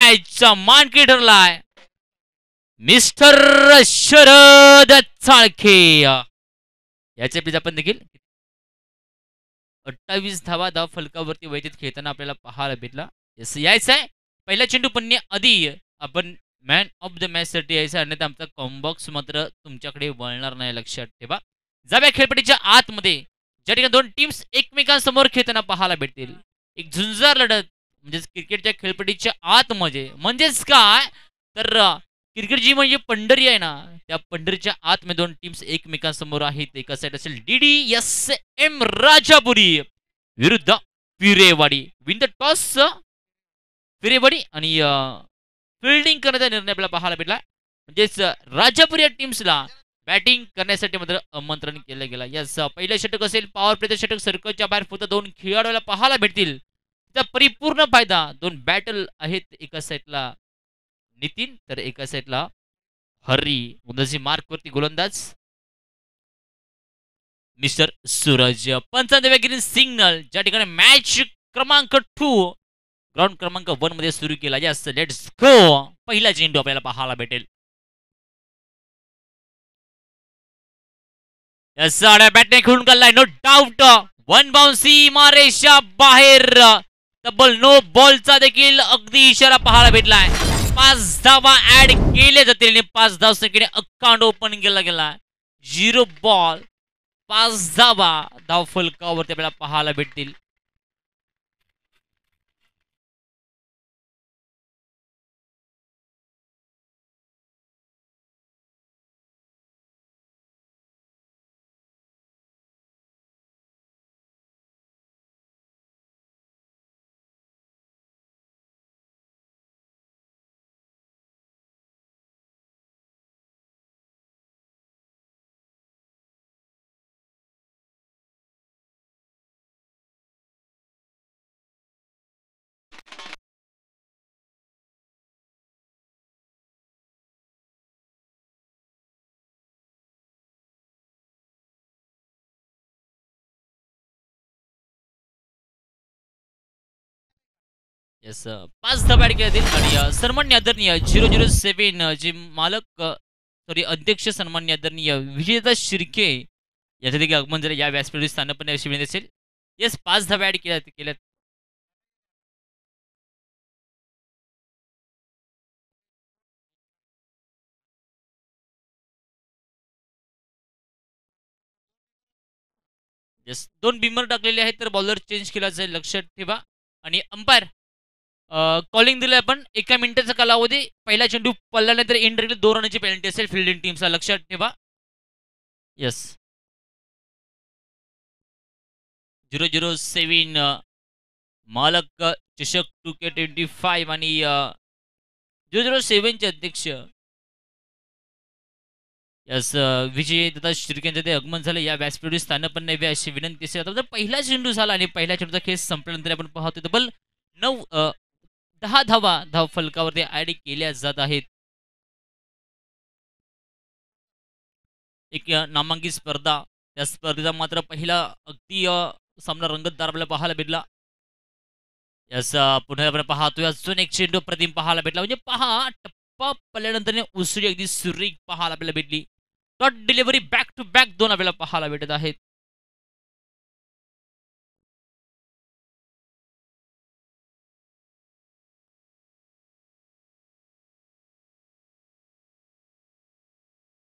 मॅचचा मानकरी ठरलाय मिस्टर शरद चाळखे. याच्या प्लीज आपण देखील 28 धाव फलकावरती वैदिक खेळताना आपल्याला पाहायला भेटला. यायचं आहे पहिला चेंडू आधी आपण मॅन ऑफ द मॅच साठी यायचं, अन्यथा आमचा कॉम्बॉक्स मात्र तुमच्याकडे वळणार नाही, लक्षात ठेवा. जाव्या खेळपट्टीच्या आतमध्ये ज्या ठिकाणी दोन टीम्स एकमेकांसमोर खेळताना पाहायला भेटतील, एक झुंजार लढत म्हणजेच क्रिकेटच्या खेळपट्टीच्या आतमध्ये, म्हणजेच काय तर क्रिकेट जी म्हणजे पंढरी आहे ना, त्या पंढरीच्या आतमध्ये दोन टीम्स एकमेकांसमोर आहेत. एका साईड असेल DDSM राजापुरी विरुद्ध पिरेवाडी. विन द टॉस पिरेवाडी आणि फिल्डिंग करण्याचा निर्णय आपल्याला पाहायला भेटला. म्हणजेच राजापुरी या टीम्सला बॅटिंग करण्यासाठी मात्र आमंत्रण केलं गेलं. यस, पहिलं षटक असेल पॉवर प्लेचं षटक, सर्कलच्या बाहेर फक्त दोन खेळाडूला पाहायला भेटतील. त्याचा परिपूर्ण फायदा दोन बॅटल आहेत, एका साईडला नितीन तर एका साईडला हरी. उदयसी मार्क वरती गोलंदाज मिस्टर सूरज. पंचांदव्या ग्रीन सिग्नल ज्या ठिकाणी मॅच क्रमांक 2 ग्राउंड क्रमांक 1 मध्ये सुरू केला. Yes, let's go. पहिला चेंडू आपल्याला पाहायला भेटेल. यस, बॅटने खेळून काढलाय, नो डाऊट. वन बाउन्सी मारेशा बाहेर, तब्बल नो बॉलचा देखील अगदी इशारा पाहायला भेटलाय. 5 धावा ऍड केले जातील आणि 5 धाव संख्येने अकाउंट ओपन केला गेला. 0 बॉल 5 धावा धाव फलकावरती आपल्याला पाहायला भेटतील. यस, 5 धावा ऍड केल्या जातील आणि सन्मान्य आदरणीय 007 जे मालक सॉरी अध्यक्ष सन्मान्य आदरणीय विजेता शिर्के याच्या देखील आगमन झाले. या व्यासपीठावर स्थानपणे अशी विनंती असेल. येस, 5 धावा ऍड केल्यात. येस, 2 बिमर टाकलेले आहेत तर बॉलर चेंज केला जाईल, लक्षात ठेवा. आणि अंपायर कॉलिंग दिलं आपण 1 मिनिटाचा कालावधी. पहिला चेंडू पडल्यानंतर इनडायरेक्टली 2 रनची पेनल्टी असेल फिल्डिंग टीमचा, लक्षात ठेवा. यस, 007 मालक चषक 2K25 आणि 007 चे अध्यक्ष यस विजय दत्ता शिर्केंचं ते आगमन झालं. या व्यासपीठावर स्थानपन्न व्यावे अशी विनंती असेल. आता पहिला चेंडू झाला आणि पहिल्या चेंडूचा खेळ संपल्यानंतर आपण पाहतो तब्बल 10 धावा धाव फलकावरती ऍड केल्या जात आहेत. एक नामांकित स्पर्धा, त्या स्पर्धेचा मात्र पहिला अगदी सामना रंगतदार आपल्याला पाहायला भेटला. यस, पुन्हा आपण पाहतोय अजून एक चेंडू प्रतिम पाहायला भेटला. म्हणजे पहा, टप्पा पडल्यानंतर उसळी अगदी सुरेख पाहायला आपल्याला भेटली. Dot delivery back to back 2 आपल्याला पाहायला भेटत आहेत.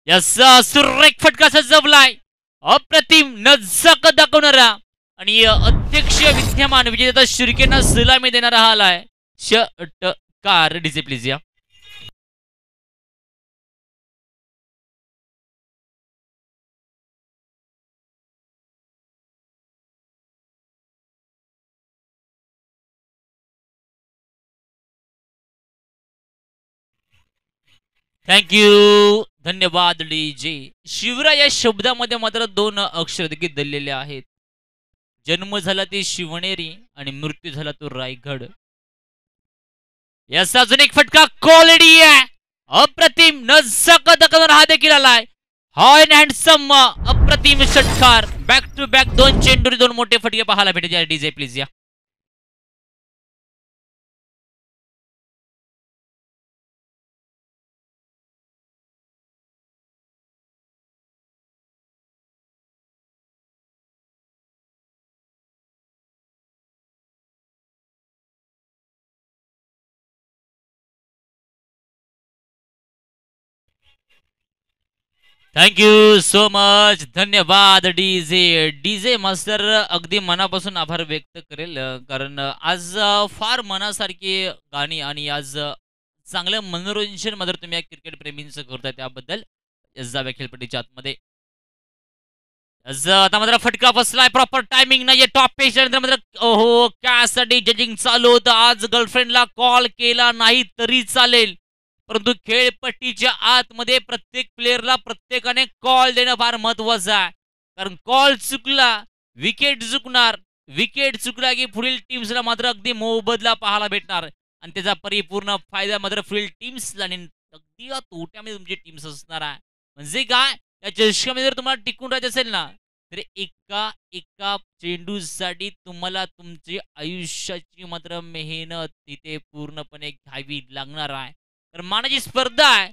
यस, सुरेख फटका सजवलाय, अप्रतिम नजाकत दाखवणारा आणि अध्यक्ष विद्यमान विजेता शिर्केंना सलामी देणारा हा आलाय षटकार. डीजे प्लीज या. थँक्यू, धन्यवाद डीजे. शिवराय या शब्दामध्ये मात्र 2 अक्षर देखील दडलेले आहेत. जन्म झाला ते शिवनेरी आणि मृत्यू झाला तो रायगड. याचा अजून एक फटका क्वालिटी आहे, अप्रतिम नजाकत दाखवणारा हा देखील आलाय. हॉर्न हँडसम अप्रतिम षटकार. बॅक टू बॅक 2 चेंडूरी 2 मोठे फटके पाहायला भेटत. डीजे प्लीज या. Thank you so much. धन्यवाद डीजे. डीजे मास्टर अगदी मनापासून आभार व्यक्त करेल कारण आज फार मनासारखी गाणी आणि आज चांगलं मनोरंजन मात्र तुम्ही या क्रिकेट प्रेमींचं करताय त्याबद्दल एस जाव्या खेळपट्टीच्या आतमध्ये. आता मात्र फटका बसलाय प्रॉपर टायमिंग नाहीये टॉप पेज नंतर मात्र ओहो त्यासाठी जजिंग चालू होतं. आज गर्लफ्रेंडला कॉल केला नाही तरी चालेल परंतु खेळपट्टीच्या आतमध्ये प्रत्येक प्लेअरला प्रत्येकाने कॉल देणं फार महत्वाचं आहे कारण कॉल चुकला विकेट चुकणार. विकेट चुकला की पुढील टीम्सला मात्र अगदी मोबदला पाहायला भेटणार आणि त्याचा परिपूर्ण फायदा मात्र पुढील टीम्सला आणि अगदी तोट्यामध्ये तुमची टीम्स असणार आहे. म्हणजे काय त्या चषकामध्ये जर तुम्हाला टिकून राहायचं असेल ना तर एका एका चेंडूसाठी तुम्हाला तुमची आयुष्याची मात्र मेहनत तिथे पूर्णपणे घ्यावी लागणार आहे. तर मानाची स्पर्धा आहे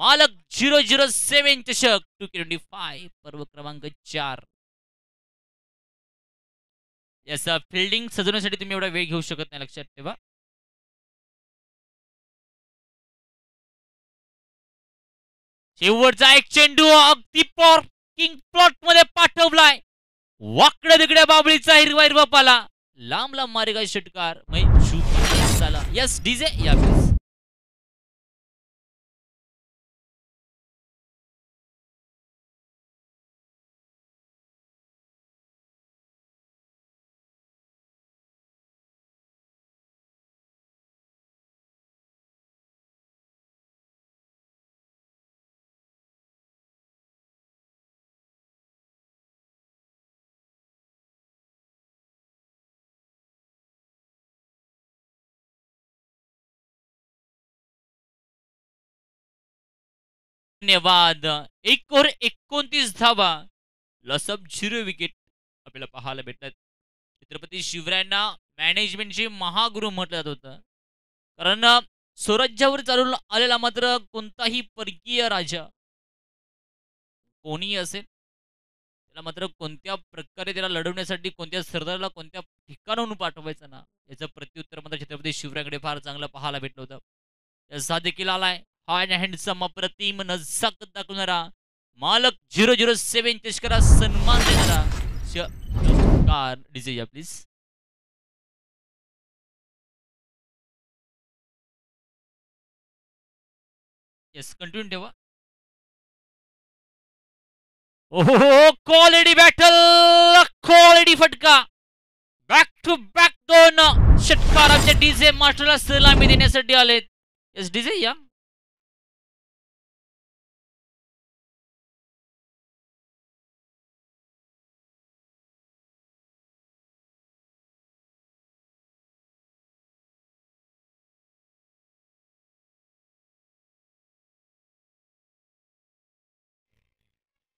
मालक 007 चषक 2K25 पर्व क्रमांक 4. याचा फिल्डिंग सजवण्यासाठी तुम्ही एवढा वेळ घेऊ शकत नाही लक्षात ठेवा. शेवटचा एक चेंडू अगदी किंग प्लॉट मध्ये पाठवलाय. वाकड्या तिकड्या बाबळीचा हिरवा हिरवा पाला लांब लांब मारेगा षटकार झाला. यस डीजे या प्लीज. धन्यवाद. 1 ओव्हर 29 धावा लसब 0 विकेट आपल्याला पाहायला भेटतात. छत्रपती शिवरायांना मॅनेजमेंटचे महागुरु म्हटलं जात होतं कारण स्वराज्यावर चालून आलेला मात्र कोणताही परकीय राजा कोणी असेल त्याला मात्र कोणत्या प्रकारे त्याला लढवण्यासाठी कोणत्या सरदाराला कोणत्या ठिकाणाहून पाठवायचं ना याचं प्रत्युत्तर मात्र छत्रपती शिवरायांकडे फार चांगलं पाहायला भेटलं होतं. याचा देखील आलाय हॅन्ड हँडसम अप्रतिम नजाकत दाखवणारा मालक 007 चषकाला सन्मान देणारा षटकार डीजे या प्लीज. येस कंटिन्यू ठेवा. ओहो क्वालिटी बॅटल क्वालिटी फटका बॅक टू बॅक 2 षटकार आमच्या डीजे मास्टरला सलामी देण्यासाठी आलेत. येस डीजे या.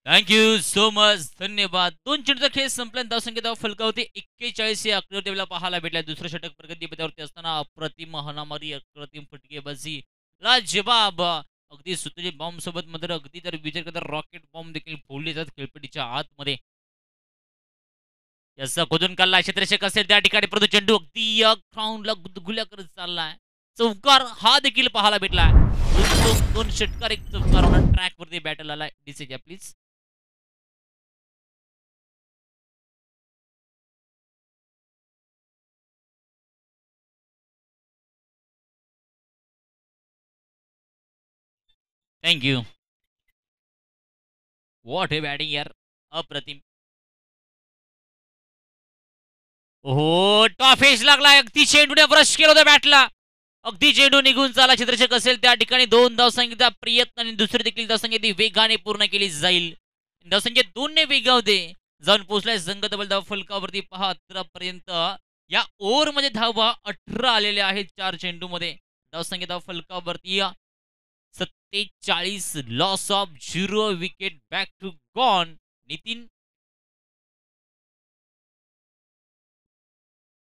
Thank you so much. धन्यवाद. 2 चेंडूचा खेळ संपल्यानंतर धावसंख्या फलकावरती 41 या आकड्यावरती आपल्याला पाहायला भेटल्या. दुसरं षटक प्रगतीपथावरती असताना अप्रतिम हनामारी अप्रतिम फटकेबाजी लाजवाब अगदी सुतजी बॉम्ब सोबत मात्र अगदी तर विचार करता रॉकेट बॉम्ब देखील फोडले जातात खेळपट्टीच्या आतमध्ये. याचा खोदून काढला क्षेत्ररक्षक असेल त्या ठिकाणी परंतु चेंडू अगदी ग्राउंडला गुदगुल्या करत चाललाय. चौकार हा देखील पाहायला भेटलाय. दोन षटकार एक चौकार ट्रॅक वरती बॅटल आलाय. Dishes please. Thank you. What हे बॅटिंग यार अप्रतिम. हो टॉफेश लागला अगदी चेंडूने ब्रश केलं होतं बॅटला अगदी चेंडू निघून चाला क्षेत्ररक्षक असेल त्या ठिकाणी 2 धावसंख्येचा प्रयत्न आणि दुसरी देखील धावसंख्या ती वेगाने पूर्ण केली जाईल. धावसंख्या 2 ने वेगावते जाऊन पोहोचलाय संघ तब्बल धाव फलकावरती पहा 18 पर्यंत या ओव्हर मध्ये धावा 18 आलेल्या आहेत 4 चेंडू मध्ये. धावसंख्या धाव फलकावरती 47 loss of 0 wicket back to gone. Nitin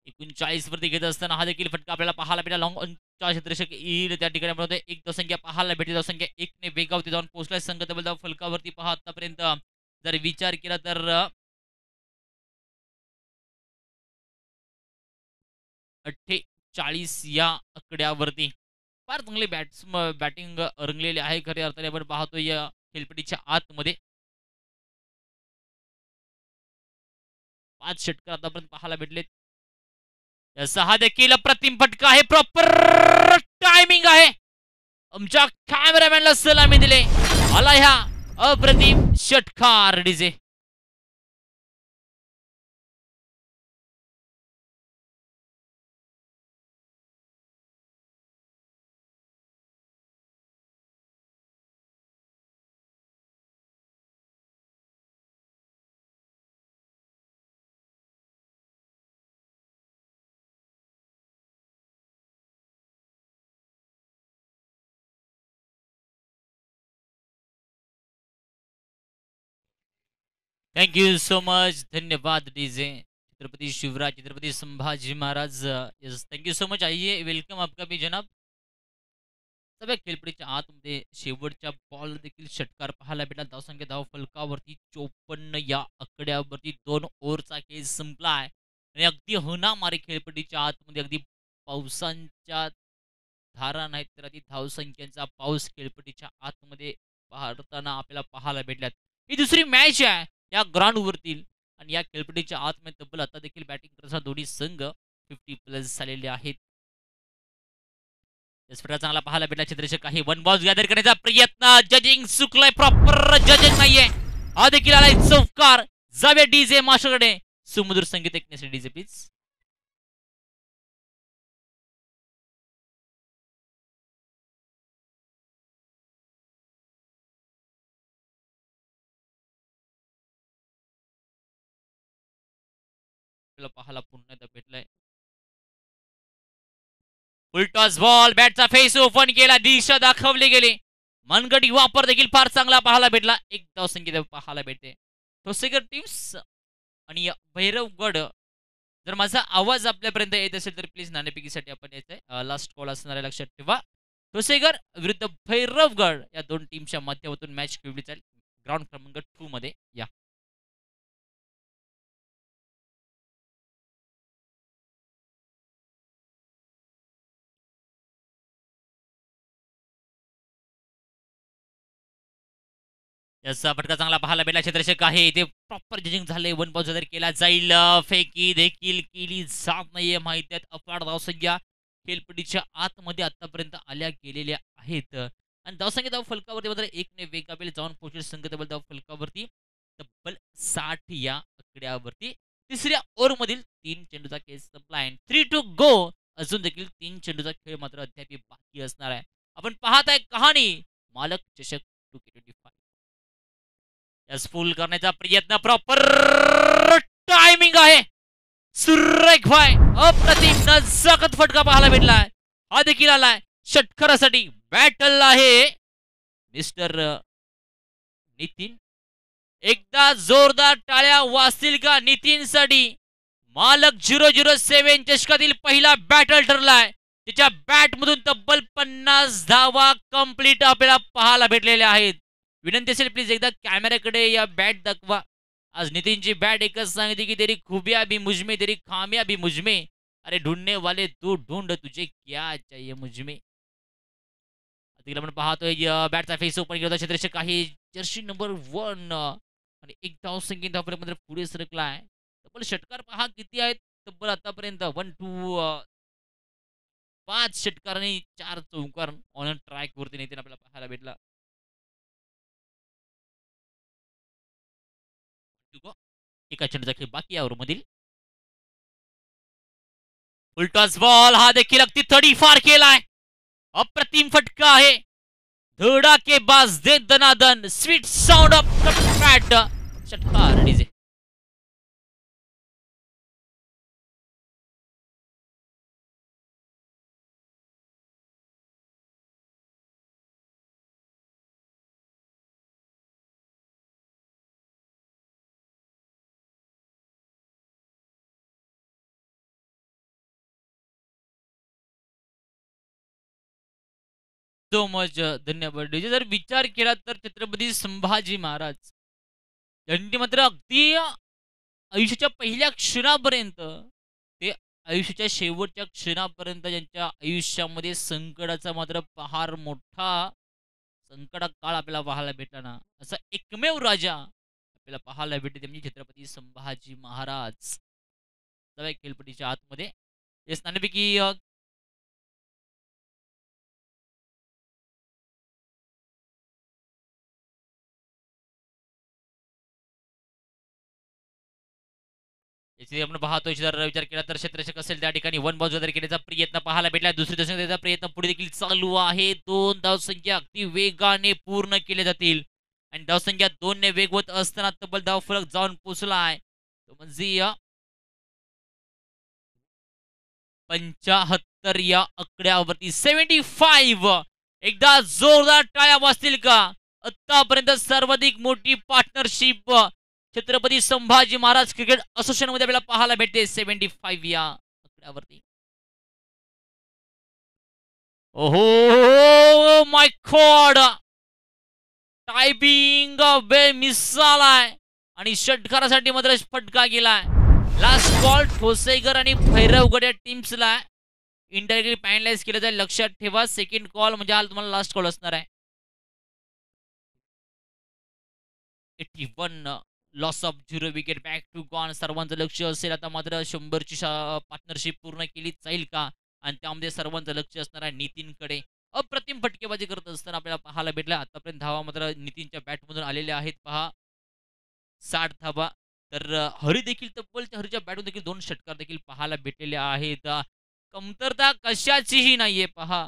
39 वरती घेत असताना हा देखील फटका आपल्याला पाहायला भेटला. लॉंग क्षेत्ररक्षक येईल त्या ठिकाणी एक धावसंख्या पाहायला भेटली. धावसंख्या 1 ने वेगावरती जाऊन पोहोचलाय संघ तब्बल धाव फलकावरती पहा आतापर्यंत जर विचार केला तर 48 या आकड्यावरती फार चांगले बॅटिंग रंगलेले आहे खऱ्या अर्थाने आपण पाहतोय खेळपट्टीच्या आतमध्ये 5 षटकार आतापर्यंत पाहायला भेटलेत. 6 देखील अप्रतिम फटका आहे. प्रॉपर टायमिंग आहे. आमच्या कॅमेरामॅनला सलामी दिले. आला ह्या अप्रतिम षटकार DJ. Thank you so much. धन्यवाद DJ. Chhatrapati Shivraj, Chhatrapati Sambhaji Maharaj. Yes, thank you so much. आइए, वेलकम आपका भी जनाब. सगळ्या खेळपट्टीच्या आतमध्ये शेवटच्या बॉल देखील षटकार पाहायला भेटला. धावसंख्या धाव फलकावरती 54 या आकड्यावरती 2 ओव्हरचा खेळ संपला आहे आणि अगदी होणामारी खेळपट्टीच्या आतमध्ये अगदी पावसांच्या धारा नाहीत तर अगदी धावसंख्यांचा पाऊस खेळपट्टीच्या आतमध्ये पाहताना आपल्याला पाहायला भेटल्यात. ही दुसरी मॅच आहे या ग्राउंडवरती आणि या खेळपट्टीच्या आतमध्ये तब्बल आता देखील बॅटिंग करताना दोन्ही संघ 50+ झालेले आहेत. स्फोटा चांगला पाहायला भेटला. क्षेत्ररक्षक काही वन बॉल गॅदर करण्याचा प्रयत्न. जजिंग चुकलाय. प्रॉपर जजिंग नाहीये. हा देखील आलाय चौकार. जाऊया डीजे मास्टरकडे. सुमधुर संगीत ऐकण्यासाठी डीजे प्लीज. पाहायला पुन्हा एकदा भेटलाय. उलटॉस बॉल. बॅटचा फेस ओपन केला. दिशा दाखवली गेली. मनगटी वापर देखील फार चांगला पाहायला भेटला. एक धावसंख्या पाहायला भेटते. ठोसेकर टीम्स आणि भैरवगड. जर माझा आवाज आपल्यापर्यंत येत असेल तर प्लीज नाणेफेकीसाठी आपण यायचंय. लास्ट कॉल असणाऱ्या लक्षात ठेवा. ठोसेगर विरुद्ध भैरवगड या दोन टीमच्या माध्यमातून मॅच खेळली जाईल ग्राउंड क्रमांक 2 मध्ये. या याचा फटका चांगला पाहायला भेटला. क्षेत्ररक्षक आहे ते प्रॉपर जजिंग झाले. वन बॉल जर केला जाईल. फेकी देखील केली जात नाहीये. माहिती आहेत अफाट धावसंख्या खेळपट्टीच्या आतमध्ये आतापर्यंत आल्या गेलेल्या आहेत आणि धावसंख्या धाव फलकावरती मात्र 1 ने वेगावेल जाऊन पोहोचेल संघ तब्बल धाव फलकावरती तब्बल 60 या आकड्यावरती. तिसऱ्या ओव्हरमधील 3 चेंडूचा खेळ संपला आहे. 3 टू गो. अजून देखील 3 चेंडूचा खेळ मात्र अद्याप बाकी असणार आहे. आपण पाहत आहे कहाणी मालक चषक 2K25. यस, फुल करण्याचा प्रयत्न. प्रॉपर टायमिंग आहे. सुरेख भाई अप्रतिम नजाकत फटका पाहायला भेटलाय. हा देखील आलाय षटकारासाठी. बॅटल आहे मिस्टर नितीन. एकदा जोरदार टाळ्या वाजतील का नितीनसाठी. मालक 007 चषकातील पहिला बॅटल ठरलाय. त्याच्या बॅट मधून तब्बल 50 धावा कंप्लीट आपल्याला पाहायला भेटलेल्या आहेत. विनंती असेल प्लीज एकदा कॅमेऱ्याकडे या बॅट दाखवा. आज नितीनची बॅट एकच सांगते की तेरी खुबिया भी मुझमे, तेरी खामिया भी मुझमे. अरे ढूंढने वाले तू ढूंढ, तुझे क्या चाहिए मुझमे. तिला आपण पाहतोय बॅटचा फेस ओपन केला. क्षेत्ररक्षक आहे जर्सी नंबर 1 आणि एक धाव संख्येत धावपळीमध्ये पुढे सरकला आहे. तब्बल षटकार पहा किती आहेत तब्बल आतापर्यंत. 1 2 5 षटकार आणि 4 चौकार ऑन ट्रॅक वरती नितीन आपल्याला पाहायला भेटला. एका चेंडूचा खेळ बाकी यावर मधील. उलटॉस बॉल. हा देखील अगदी तडीफार केलाय. अप्रतिम फटका आहे. धडाकेबाज दे दनादन. Sweet sound of the bat. षटकार डीजे. So much. धन्यवाद डीजे. जर विचार केला तर छत्रपती संभाजी महाराज यांनी मात्र अगदी आयुष्याच्या पहिल्या क्षणापर्यंत ते आयुष्याच्या शेवटच्या क्षणापर्यंत ज्यांच्या आयुष्यामध्ये संकटाचा मात्र फार मोठा संकटात काळ आपल्याला पाहायला भेटला ना, असा एकमेव राजा आपल्याला पाहायला भेटते ते म्हणजे छत्रपती संभाजी महाराज. जाऊया खेळपट्टीच्या आतमध्ये. येस नाणेफेकी याची आपण पाहतोय जर विचार केला तर क्षेत्ररक्षक असेल त्या ठिकाणी वन बाजू जर केल्याचा प्रयत्न पाहायला भेटला. दुसरी दशक त्याचा प्रयत्न पुढे देखील चालू आहे. 2 धावसंख्या अगदी वेगाने पूर्ण केले जातील आणि धावसंख्या 2 ने वेगवत असताना तब्बल धावफलक जाऊन पोहोचलाय. तो म्हणजे 75 या आकड्यावरती 75. एकदा जोरदार टाळ्या वाजतील का? आतापर्यंत सर्वाधिक मोठी partnership Chhatrapati Sambhaji Maharaj cricket association मध्ये आपल्याला पाहायला भेटते 75 या आकड्यावरती. ओहो माय गॉड, टायपिंग बे मिस झालाय आणि षटकारासाठी मात्र फटका गेलाय. लास्ट बॉल ठोसेगर आणि भैरवगड या टीम्सला इंडायरेक्टली पॅनलाइज केलं जाईल. लक्षात ठेवा सेकंड कॉल म्हणजे हा तुम्हाला लास्ट कॉल असणार आहे. 81 loss of 0 wicket back to gone. सर्वांचं लक्ष असेल आता मात्र 100ची पार्टनरशिप पूर्ण केली जाईल का? आणि त्यामध्ये सर्वांचं लक्ष असणार आहे नितीनकडे. अप्रतिम फटकेबाजी करत असताना आपल्याला पाहायला भेटलं. आतापर्यंत धावा मात्र नितीनच्या बॅटमधून आलेल्या आहेत पहा 60 धावा. तर हरी देखील तब्बल हरीच्या बॅटमधून देखील 2 षटकार देखील पाहायला भेटलेले आहेत. कमतरता कशाचीही नाहीये पहा.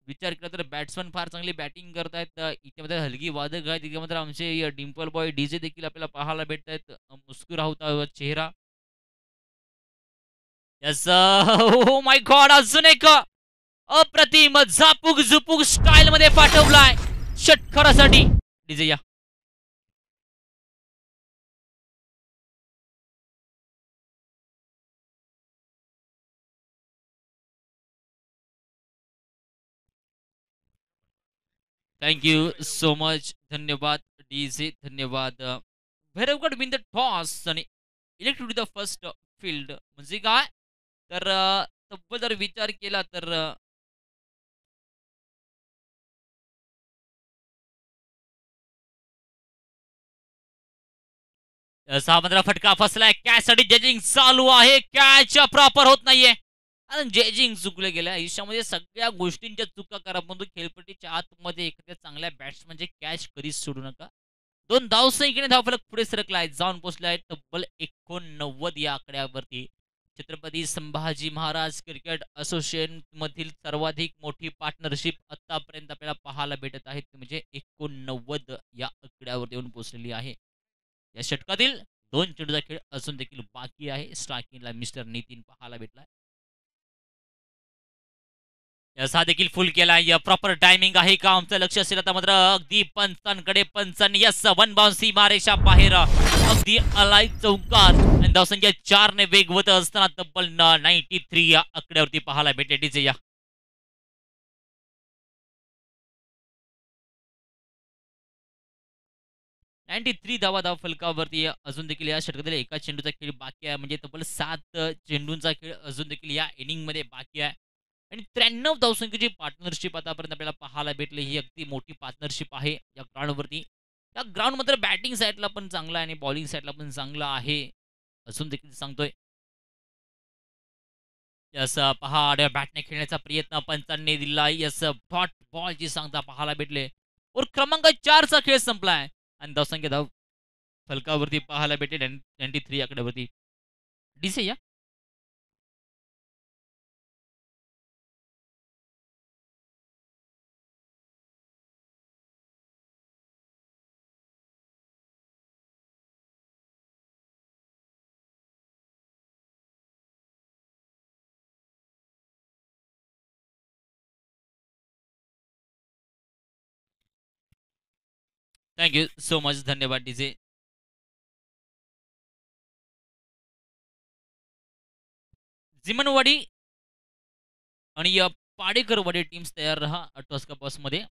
विचार केला तर बॅट्समन फार चांगली बॅटिंग करतायत. इथे मध्ये हलगी वादक आहेत. इथे मात्र आमचे डिंपल बॉय डीजे देखील आपल्याला पाहायला भेटत आहेत. मुस्कुरावता चेहरा. यस ओ माय गॉड, अजून एक अप्रतिम झापूक झुपूक स्टाईल मध्ये पाठवलाय षटकारासाठी. डीजे या. Thank you so much. धन्यवाद डीजे. धन्यवाद. भैरवगड विन द टॉस आणि elect to the first field म्हणजे काय? तर तब्बल जर विचार केला तर सहा फटका फसलाय. कॅच साठी जजिंग चालू आहे. कॅच प्रॉपर होत नाहीये. आणि जजिंग चुकलं गेलं. आयुष्यामध्ये सगळ्या गोष्टींच्या चुका करा परंतु खेळपट्टीच्या आतमध्ये एखाद्या चांगल्या बॅट्समनचे कॅच कधीच सोडू नका. 2 धावसंख्येने धावफलक पुढे सरकलाय. जाऊन पोहोचलाय तब्बल 89 या आकड्यावरती. छत्रपती संभाजी महाराज क्रिकेट असोसिएशन मधील सर्वाधिक मोठी पार्टनरशिप आतापर्यंत आपल्याला पाहायला भेटत आहे. म्हणजे 89 या आकड्यावर येऊन पोहोचलेली आहे. या षटकातील 2 चेंडूचा खेळ अजून देखील बाकी आहे. स्ट्रायकिंगला मिस्टर नितीन पाहायला भेटलाय. असा देखील फुल केलाय. प्रॉपर टायमिंग आहे का? आमचं लक्ष असेल आता मात्र अगदी पंचांकडे. पंचांनी यस वन बाउन्स सीमारेषा बाहेर अगदी अलाय चौकार आणि धावसंख्या 4 ने वेगवत असताना तब्बल 93 या आकड्यावरती पाहायला भेटले. डीजे या. 93 धावा फलकावरती अजून देखील या षटकातील एका चेंडूचा खेळ बाकी आहे. म्हणजे तब्बल 7 चेंडूंचा खेळ अजून देखील या इनिंगमध्ये बाकी आहे. आणि 93 धावसंख्येची पार्टनरशिप आतापर्यंत आपल्याला पाहायला भेटली. ही अगदी मोठी पार्टनरशिप आहे या ग्राउंडवरती. या ग्राउंड मात्र बॅटिंग साईडला पण चांगला आहे आणि बॉलिंग साईडला पण चांगला आहे. अजून देखील सांगतोय. यस पहा बॅटने खेळण्याचा प्रयत्न पंचांनी दिला. यस डॉट बॉलची सांगता पाहायला भेटले. और क्रमांक 4चा खेळ संपलाय आणि धावसंख्या फलकावरती पाहायला भेटले 93 आकड्यावरती. डीसी या. Thank you so much. धन्यवाद डीजे. जिमनवाडी आणि पाडेकरवाडी टीम्स तयार रहा टॉस बॉक्समध्ये.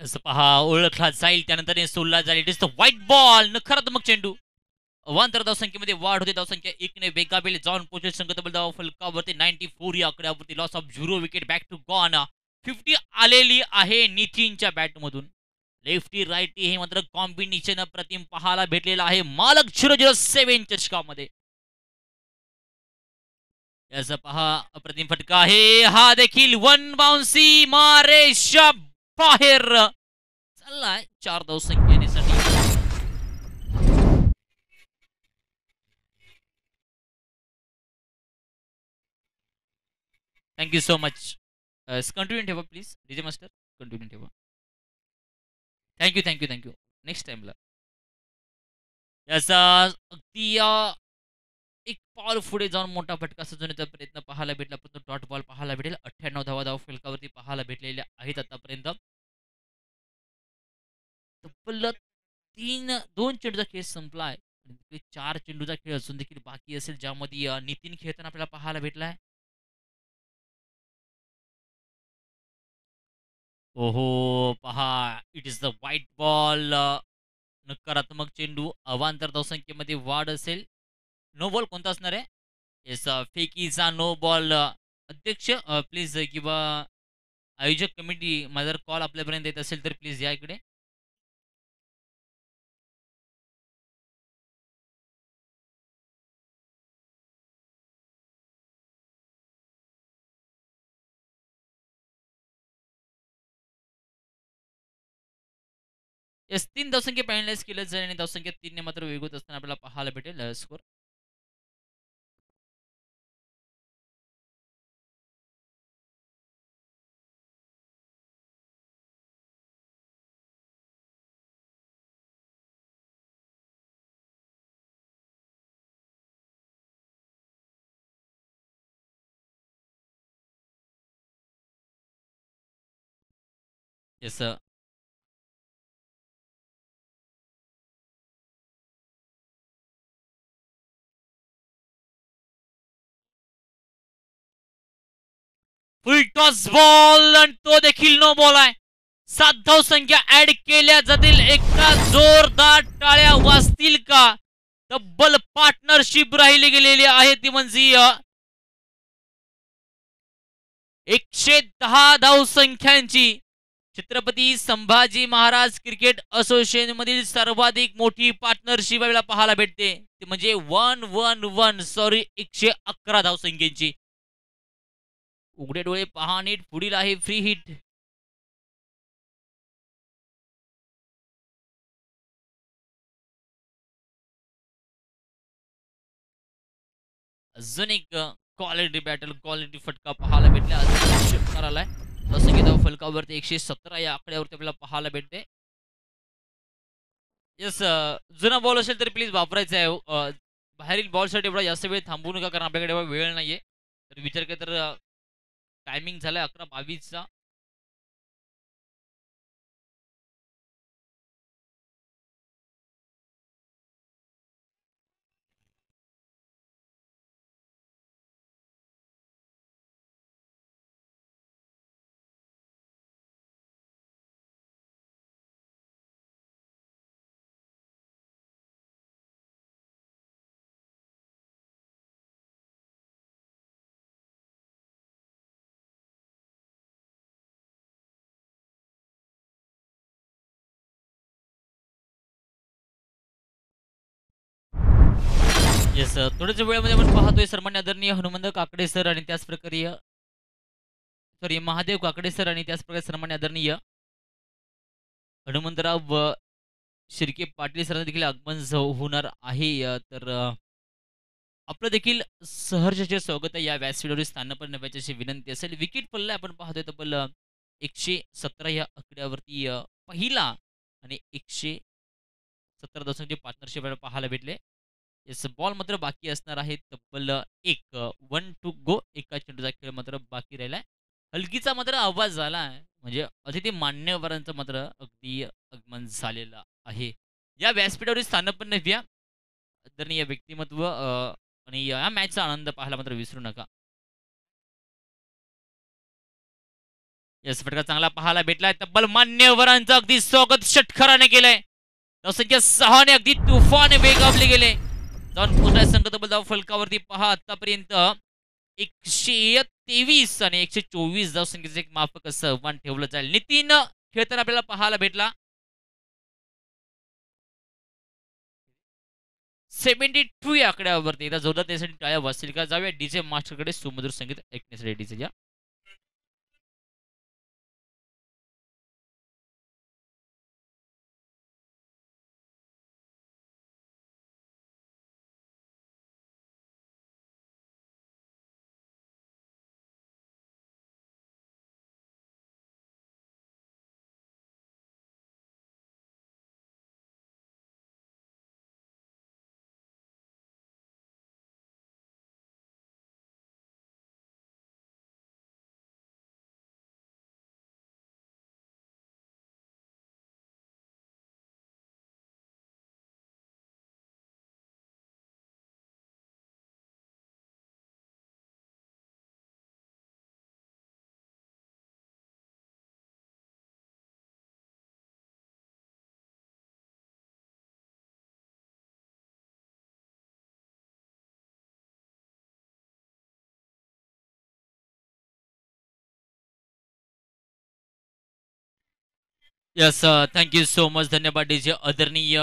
असं पहा ओळखला जाईल त्यानंतर सोडला जाईल. It is the white ball. नकारात्मक चेंडू. अवांतर धावसंख्येमध्ये वाढ होते. धावसंख्या 1 ने बेकाबिल जाऊन पोहोचेल संघटबल धाव फलकावरती 94 या आकड्यावरती. Loss of 0 wicket back to gone. 50 आलेली आहे नितीनच्या बॅटमधून. लेफ्टी राईटी हे मात्र कॉम्बिनेशन अप्रतिम पाहायला भेटलेलं आहे मालक 007 चषकामध्ये. याचा पहा अप्रतिम फटका आहे. हा देखील वन बाउन्सी मारेशा बाहेर चाललाय 4 धावसंख्येसाठी. Thank you so much. कंटिन्यू ठेवा प्लीज डीजे मास्टर. कंटिन्यू ठेवा. Thank you thank you thank you. नेक्स्ट टाइमला याचा अगदी एक पाऊल पुढे जाऊन मोठा फटका सजवण्याचा प्रयत्न पाहायला भेटला, परंतु डॉट बॉल पाहायला भेटेल. 98 धावा धाव फलकावरती पाहायला भेटलेल्या आहेत आतापर्यंत. तब्बल 2 चेंडूचा खेळ संपलाय. 4 चेंडूचा खेळ अजून देखील बाकी असेल, ज्यामध्ये नितीन खेळताना आपल्याला पाहायला भेटलाय. ओहो पहा it is the white ball. नकारात्मक चेंडू. अवांतर धावसंख्येमध्ये वाढ असेल. नो बॉल कोणता असणार आहे? येस फेकीचा नो बॉल. अध्यक्ष प्लीज किंवा आयोजक कमिटी माझा जर कॉल आपल्यापर्यंत येत असेल तर प्लीज या इकडे. येस 3 धावसंख्या पॅनलाइज केलं जाईल आणि धावसंख्या 3 ने मात्र वेगवत असताना आपल्याला पाहायला भेटेल स्कोर. येस फुल टॉस बॉल आणि तो देखील नो बॉल आहे. 7 धावसंख्या ऍड केल्या जातील. एका जोरदार टाळ्या वाजतील का? तब्बल पार्टनरशिप राहिली गेलेली आहे ती म्हणजे 110 धावसंख्यांची. छत्रपती संभाजी महाराज क्रिकेट असोसिएशन मधील सर्वाधिक मोठी पार्टनरशिप आपल्याला पाहायला भेटते, ती म्हणजे 111 धावसंख्येची. उघडे डोळे पहा नीट. पुढील आहे फ्री हिट. अजून एक क्वालिटी बॅटल, क्वालिटी फटका पाहायला भेटला. अजून आलाय धावसंख्या धाव फलकावरती 117 या आकड्यावरती आपल्याला पाहायला भेटते. येस जुना बॉल असेल तर प्लीज वापरायचा आहे. बाहेरील बॉलसाठी एवढा जास्त वेळ थांबू नका, कारण आपल्याकडे एवढा वेळ नाहीये. तर विचार केला तर टायमिंग झालाय 11:22चा. येस थोड्याच वेळामध्ये आपण पाहतोय सन्मान्य आदरणीय हनुमंत काकडे सर आणि त्याच प्रकारे सॉरी महादेव काकडे सर आणि त्याच प्रकारे सन्मान्य आदरणीय हनुमंतराव शिर्के पाटील सरांना देखील आगमन होणार आहे. तर आपलं देखील सहर्षाचे स्वागत आहे या व्यासपीठावर स्थान नव्याची अशी विनंती असेल. विकेट पडलाय आपण पाहतोय तब्बल 117 या आकड्यावरती पहिला आणि 117 धावसंख्येचे पार्टनरशिप पाहायला भेटले. येस बॉल मात्र बाकी असणार आहे तब्बल 1 टू गो. एका चेंडूचा खेळ मात्र बाकी राहिलाय. हलकीचा मात्र आवाज झाला म्हणजे अतिथी मान्यवरांचं मात्र अगदी आगमन झालेलं आहे. या व्यासपीठावर स्थानपन्न व्या आदरणीय व्यक्तिमत्व आणि या मॅचचा आनंद पाहायला मात्र विसरू नका. येस, फटका चांगला पाहायला भेटलाय. तब्बल मान्यवरांचं अगदी स्वागत षटकाराने केलंय. धावसंख्या 6 ने अगदी तुफान वेगावले गेले. जाऊन पोहोचलाय संघ तब्बल धाव फलकावरती. पहा आतापर्यंत 123 आणि 124 धावसंख्येचं एक माफक असं आव्हान ठेवलं जाईल. नितीन खेळताना आपल्याला पाहायला भेटला. 72 या आकड्यावरती एकदा जोरदार त्यासाठी टाळ्या वाजतील का? जाऊया डीजे मास्टरकडे सुमधुर संगीत ऐकण्यासाठी. डीजे या. Yes, thank so much. धन्यवाद डीजे. आदरणीय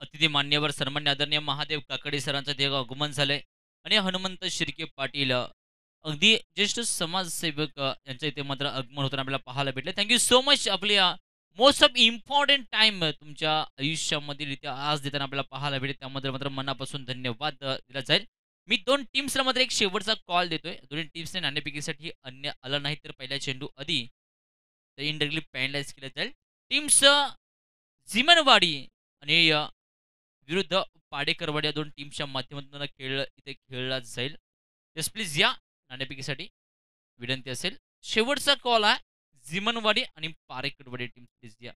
अतिथी मान्यवर सन्मान्य आदरणीय महादेव काकडे सरांचं देव आगमन झालंय आणि हनुमंत शिर्के पाटील अगदी ज्येष्ठ समाजसेवक यांचं इथे मात्र आगमन होताना आपल्याला पाहायला भेटले. Thank you so much. आपली मोस्ट ऑफ इम्पॉर्टंट टाइम तुमच्या आयुष्यामधील इथे आज देताना आपल्याला पाहायला भेटेल. त्यामध्ये मात्र मनापासून धन्यवाद दिला जाईल. मी 2 टीम्सला मात्र एक शेवटचा कॉल देतोय. दोन्ही टीम्सने नाणेफेकीसाठी अन्य आलं नाही तर पहिल्या चेंडू आधी तर इनडायरेक्टली पॅनलाइज केलं जाईल. टीम्स झिमनवाडी आणि विरुद्ध पाडेकरवाडी या 2 टीमच्या माध्यमातून खेळ इथे खेळला जाईल. येस प्लीज या नाणेफेकीसाठी विनंती असेल. शेवटचा कॉल आहे. झिमनवाडी आणि पारेकरवाडी टीम प्लीज या.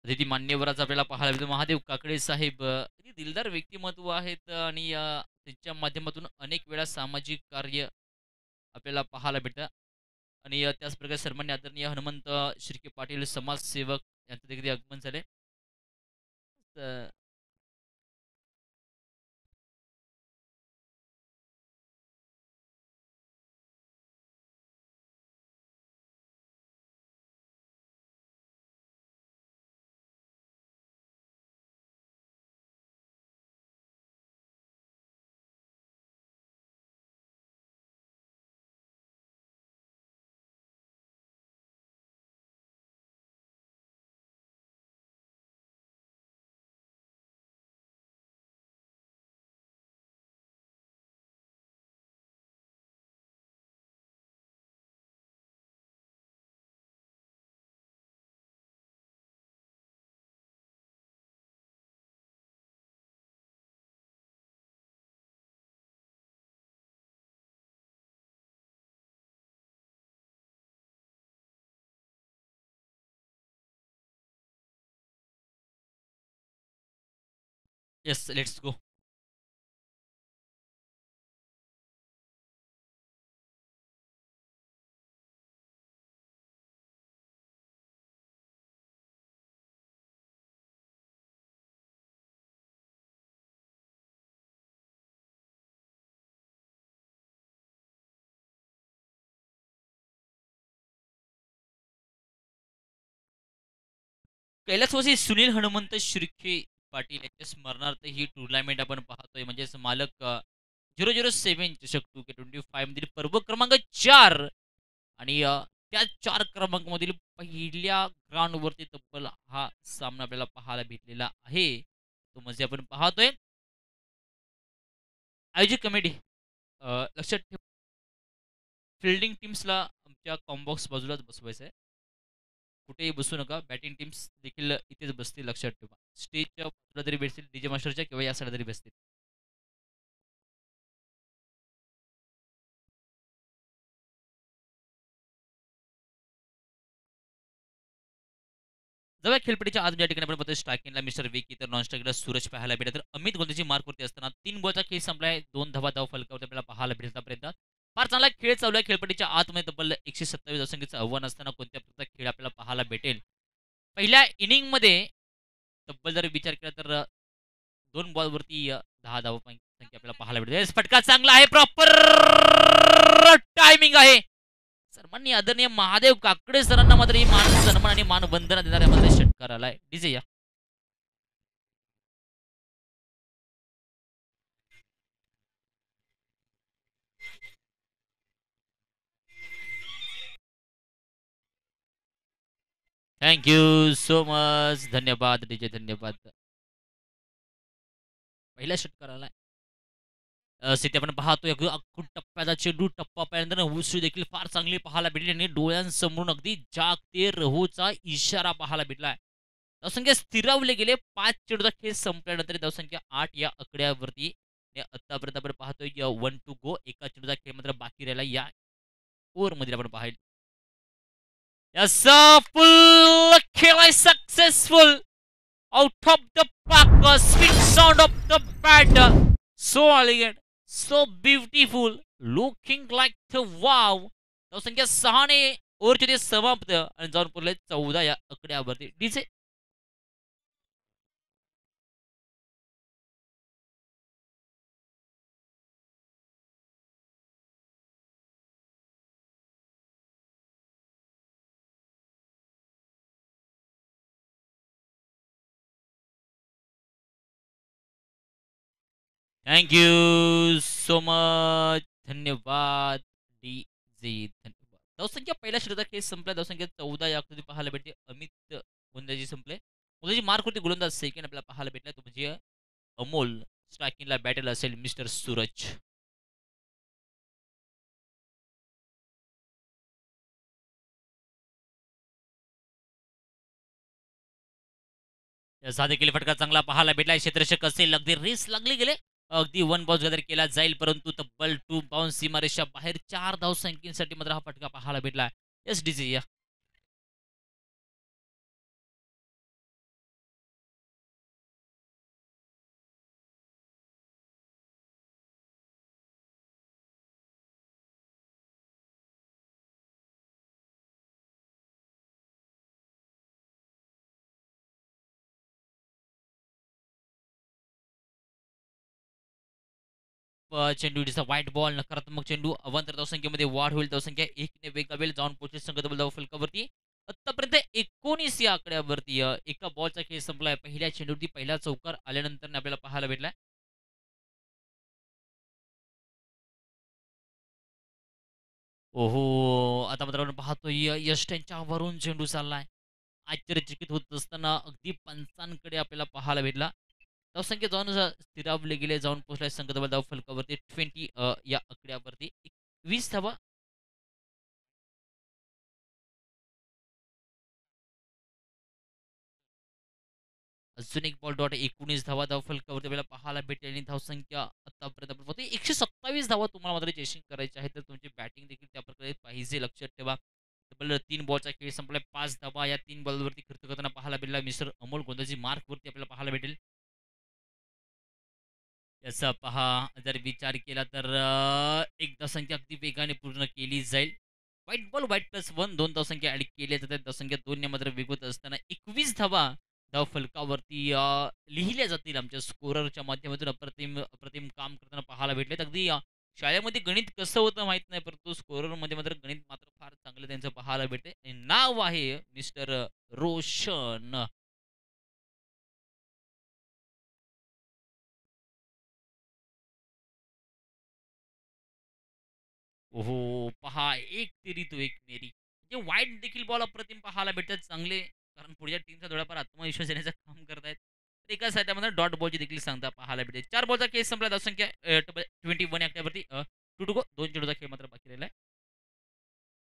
अतिथी मान्यवराचा आपल्याला पाहायला भेटतो महादेव काकडे साहेब. किती दिलदार व्यक्तिमत्व आहेत आणि त्यांच्या माध्यमातून अनेक वेळा सामाजिक कार्य आपल्याला पाहायला भेटतं. आणि त्याच प्रकारे सन्मान्य आदरणीय हनुमंत शिर्के पाटील समाजसेवक यांचं देखील आगमन झाले. Yes, let's go. कैलासवासी सुनील हनुमंत शिर्के पाटील यांच्या स्मरणार्थ ही टुर्नामेंट आपण पाहतोय. म्हणजेच मालक 007 चषक 2K25 मधील पर्व क्रमांक 4 आणि त्या 4 क्रमांकामधील पहिल्या ग्राउंडवरती तब्बल हा सामना आपल्याला पाहायला भेटलेला आहे. तो म्हणजे आपण पाहतोय. आयोजक कमिटी लक्षात ठेव, फिल्डिंग टीम्सला आमच्या कॉम्बॉक्स बाजूलाच बसवायचं आहे. कुठेही बसू नका. बॅटिंग टीम्स देखील इथेच बसतील. लक्षात ठेवा. स्टेजच्या बाजूला तरी बसतील डीजे मास्टरच्या किंवा या साईडला तरी बसतील. जेव्हा खेळपट्टीच्या आज या ठिकाणी आपण बघतोय स्ट्रायकिंगला मिस्टर विकी तर नॉन स्ट्रायकिंगला सूरज पाहायला भेटत. तर अमित गोंदेची मार्कवरती असताना 3 बॉलचा खेळ संपलाय. 2 धावा धाव फलकावरती आपल्याला पाहायला भेटत. फार चांगला खेळ चालू आहे. खेळपट्टीच्या आतमध्ये तब्बल 127 धावसंख्येचं आव्हान असताना कोणत्या प्रकारचा खेळ आपल्याला पाहायला भेटेल? पहिल्या इनिंगमध्ये तब्बल जर विचार केला तर 2 बॉलवरती 10 संख्या आपल्याला पाहायला भेटते. येस, फटका चांगला आहे. प्रॉपर टायमिंग आहे. सन्माननीय आदरणीय महादेव काकडे सरांना मात्र ही मान सन्मान आणि मानवंदना देणाऱ्या मध्ये षटकार आलाय. डीजे या. Thank you so much. धन्यवाद डीजे, धन्यवाद. पहिला षटकार आलाय. तिथे आपण पाहतोय अगदी टप्प्याचा चेंडू टप्पा पाहिल्यानंतर उसळी देखील फार चांगली पाहायला भेटली आणि डोळ्यांसमोरून अगदी जागते रहोचा इशारा पाहायला भेटलाय. धावसंख्या स्थिरावले गेले. 5 चेंडूचा खेळ संपल्यानंतर धावसंख्या 8 या आकड्यावरती आतापर्यंत आपण पाहतोय 1 टू गो. एका चेंडूचा खेळ मात्र बाकी राहिला या ओव्हरमध्ये आपण पाहिलं. फुल खेळ आहे successful. Out of the park, sweet sound of the bat. So elegant, so beautiful, looking like the wow. धावसंख्या 6 ने ओव्हरचे ते समाप्त आणि जाऊन पुरले 14 या आकड्यावरती. DJ. Thank you so much. धन्यवाद डीजे, धन्यवाद. धावसंख्या पहिल्या षटकाचा खेळ संपला. धावसंख्या 14 या आकृती पाहायला भेटते. अमित गोंदाजी संपले. गोंदाजी मार्क होती गोलंदाज सेकंड आपल्याला पाहायला भेटला तो म्हणजे अमोल. स्ट्रायकिंगला बॅटल असेल मिस्टर सूरज. साधे केले फटका चांगला पाहायला भेटला. क्षेत्ररक्षक असेल अगदी रेस लागले गेले. अगदी 1 बाउन्स गदर केला जाईल परंतु तब्बल 2 बाउन्स सीमारेषा बाहेर 4 धावसंख्येसाठी मात्र हा फटका पाहायला भेटला. एस डीजे या. चेंडूचा व्हाईट बॉल नकारात्मक चेंडू अवांतर धावसंख्येमध्ये वाढ होईल. धावसंख्या 1 ने वेगावेल जाऊन पोहोचेल संघ धाव फलकावरती. आतापर्यंत 19 या आकड्यावरती एका बॉलचा खेळ संपलाय. पहिल्या चेंडूवरती पहिला चौकार आल्यानंतर आपल्याला पाहायला भेटलाय. ओहो, आता मात्र आपण पाहतोय यश त्यांच्या वरून चेंडू चाललाय. आश्चर्यचकित होत असताना अगदी पंचांकडे आपल्याला पाहायला भेटला. धावसंख्या जाऊन स्थिरावले गेले जाऊन पोहोचलाय संघ धाव फलकावरती 20 या आकड्यावरती 20 धावा. अजून एक बॉल डॉट 19 धावा धाव फलकावरती आपल्याला पाहायला भेटेल आणि धावसंख्या आतापर्यंत आपण पाहतो 127 धावा तुम्हाला मात्र चेसिंग करायची आहे तर तुमची बॅटिंग देखील त्या प्रकारे पाहिजे. लक्षात ठेवा. तब्बल 3 बॉलचा खेळ संपलाय. 5 धावा या 3 बॉलवरती खर्च करताना पाहायला भेटला मिस्टर अमोल गोंदाजी मार्कवरती आपल्याला पाहायला भेटेल. याचा पहा जर विचार केला तर एक धावसंख्या अगदी वेगाने पूर्ण केली जाईल. व्हाईट बॉल व्हाईट प्लस 1 2 धावसंख्या ऍड केल्या जातात. धावसंख्या 2 ने मात्र वेगवत असताना 21 धावा धाव फलकावरती लिहिल्या जातील. आमच्या स्कोररच्या माध्यमातून अप्रतिम अप्रतिम काम करताना पाहायला भेटलेत. अगदी शाळेमध्ये गणित कसं होतं माहित नाही परंतु स्कोररमध्ये मात्र गणित मात्र फार चांगलं त्यांचं पाहायला भेटते. नाव आहे मिस्टर रोशन. ओहो! पहा, एक तेरी तो एक मेरी. म्हणजे वाईट देखील बॉल अप्रतिम पाहायला भेटतात चांगले. कारण पुढच्या टीमचा थोडाफार आत्मविश्वास येण्याचं काम करतायत. तर एका साइडमध्ये डॉट बॉलची देखील सांगता पाहायला भेटेल. 4 बॉलचा खेळ संपला. धावसंख्या 21 अकॅवरती 2 टू गो. 2 चेंडूचा खेळ मात्र बाकी राहिला.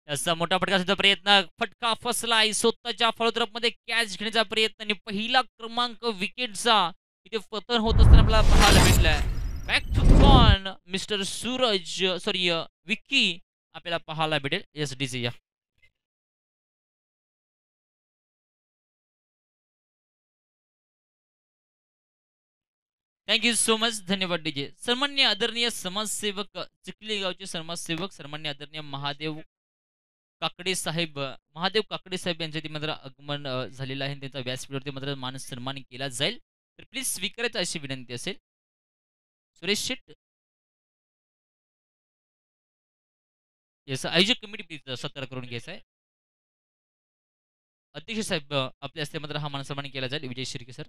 असा मोठा फटका प्रयत्न. फटका फसलाय. स्वतःच्या फॉलोथ्रपमध्ये कॅच घेण्याचा प्रयत्न आणि पहिला क्रमांक विकेटचा इथे पतन होत असताना आपल्याला पाहायला भेटलाय. बॅक टू कॉन मिस्टर सूरज सॉरी विक्की आपल्याला पाहायला भेटेल. एस डीसी या. Thank you so much. धन्यवाद डीजे. सन्माननीय आदरणीय समाजसेवक चिखली गावचे समाजसेवक सन्माननीय आदरणीय महादेव काकडे साहेब यांच्या मात्र आगमन झालेलं आहे. त्यांचा व्यासपीठावरती मात्र मान सन्मान केला जाईल. तर प्लीज स्वीकारायचं अशी विनंती असेल. सुरेश शेट याचं आयोजक कमिटी प्लीज सत्कार करून घ्यायचं आहे. अध्यक्ष साहेब आपल्या हस्ते मात्र हा मानसन्मान केला जाईल. Vijay Shirke sir.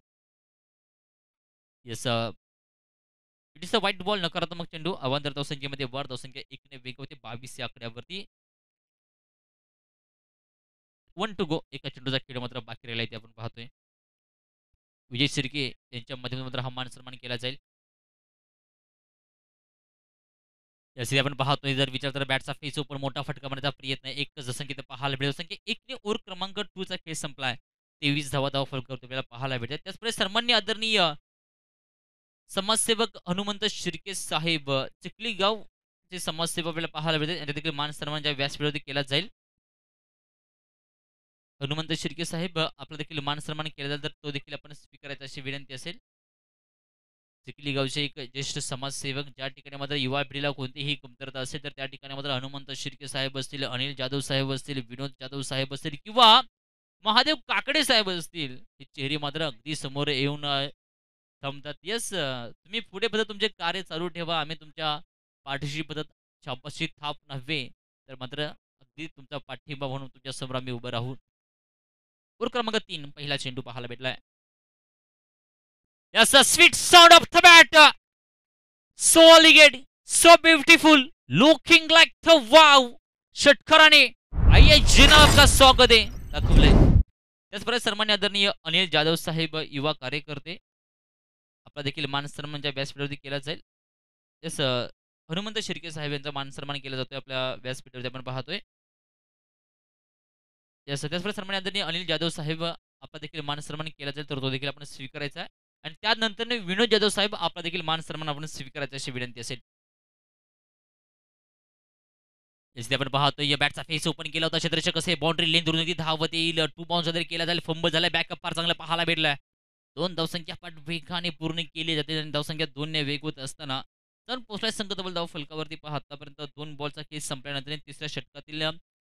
Yes it is a white ball नकारात्मक चेंडू अवांतर धावसंख्येमध्ये वर धावसंख्या 1 वेगवते 22 या आकड्यावरती 1 टू गो एका चेंडूचा खेळ मात्र बाकी राहिला ते आपण पाहतोय. विजय शिर्के यांच्या माध्यमातून मात्र हा मान सन्मान केला जाईल. जसे आपण पाहतोय जर विचार तर बॅटचा फेस ओपन मोठा फटका मारण्याचा प्रयत्न एक संख्येत पाहायला भेटेल. संख्या 1 ओव्हर क्रमांक 2 चा खेळ संपलाय. 23 धावा फलक करतो आपल्याला पाहायला भेटेल. त्याचप्रमाणे सन्मान्य आदरणीय समाजसेवक हनुमंत शिर्के साहेब चिखली गाव चे समाजसेवक आपल्याला पाहायला भेटेल. यांचा देखील मान सन्मान ज्या व्यासपीठावरती केला जाईल. हनुमंत शिर्के साहेब आपला देखील मान सन्मान केला जाईल तर तो देखील आपण स्वीकारायचा अशी विनंती असेल. चिखली गावचे एक ज्येष्ठ समाजसेवक ज्या ठिकाणी मात्र युवा पिढीला कोणतीही कमतरता असेल तर त्या ठिकाणी मात्र हनुमंत शिर्के साहेब असतील, अनिल जाधव साहेब असतील, विनोद जाधव साहेब असतील किंवा महादेव काकडे साहेब असतील, हे चेहरे मात्र अगदी समोर येऊन थांबतात. येस तुम्ही पुढे पद्धत तुमचे कार्य चालू ठेवा. आम्ही तुमच्या पाठीशी पद्धत शाबासकी थाप नव्हे तर मात्र अगदी तुमचा पाठिंबा म्हणून तुमच्या समोर आम्ही उभं राहू. ओव्हर क्रमांक 3 पहिला चेंडू पाहायला भेटलाय. Yes, the sweet sound of the bat. So elegant, so beautiful, looking like the wow. षटकाराने आइए जिनाब का स्वागत आहे दाखवलंय. त्याचप्रमाणे सन्मान्य आदरणीय अनिल जाधव साहेब युवा कार्यकर्ते आपला देखील मान सन्मानच्या व्यासपीठावरती केला जाईल. यस हनुमंत शिर्के साहेब यांचा मान सन्मान केला जातोय आपल्या व्यासपीठावरती आपण पाहतोय. यस त्याचप्रमाणे सन्मान्य आदरणीय अनिल जाधव साहेब आपला देखील मान सन्मान केला जाईल तर तो देखील आपण स्वीकारायचा आहे. आणि त्यानंतर विनोद जाधव साहेब आपला देखील मान सन्मान आपण स्वीकारायचा अशी विनंती असेल. जसे आपण पाहतो या बॅटचा फेस ओपन केला होता क्षेत्ररक्षक कसे बाउंड्री लेन दुरून धावत येईल. 2 बाउन्स वगैरे केला जाईल. फंबल झाला. बॅकअप फार चांगला पाहायला भेटलाय. 2 धावसंख्या पाठ वेगाने पूर्ण केली जाते आणि धावसंख्या 2 ने वेगवत असताना जण पोहोचलाय संघ तब्बल धाव फलकावरती पहा आतापर्यंत 2 बॉलचा केस संपल्यानंतर तिसऱ्या षटकातील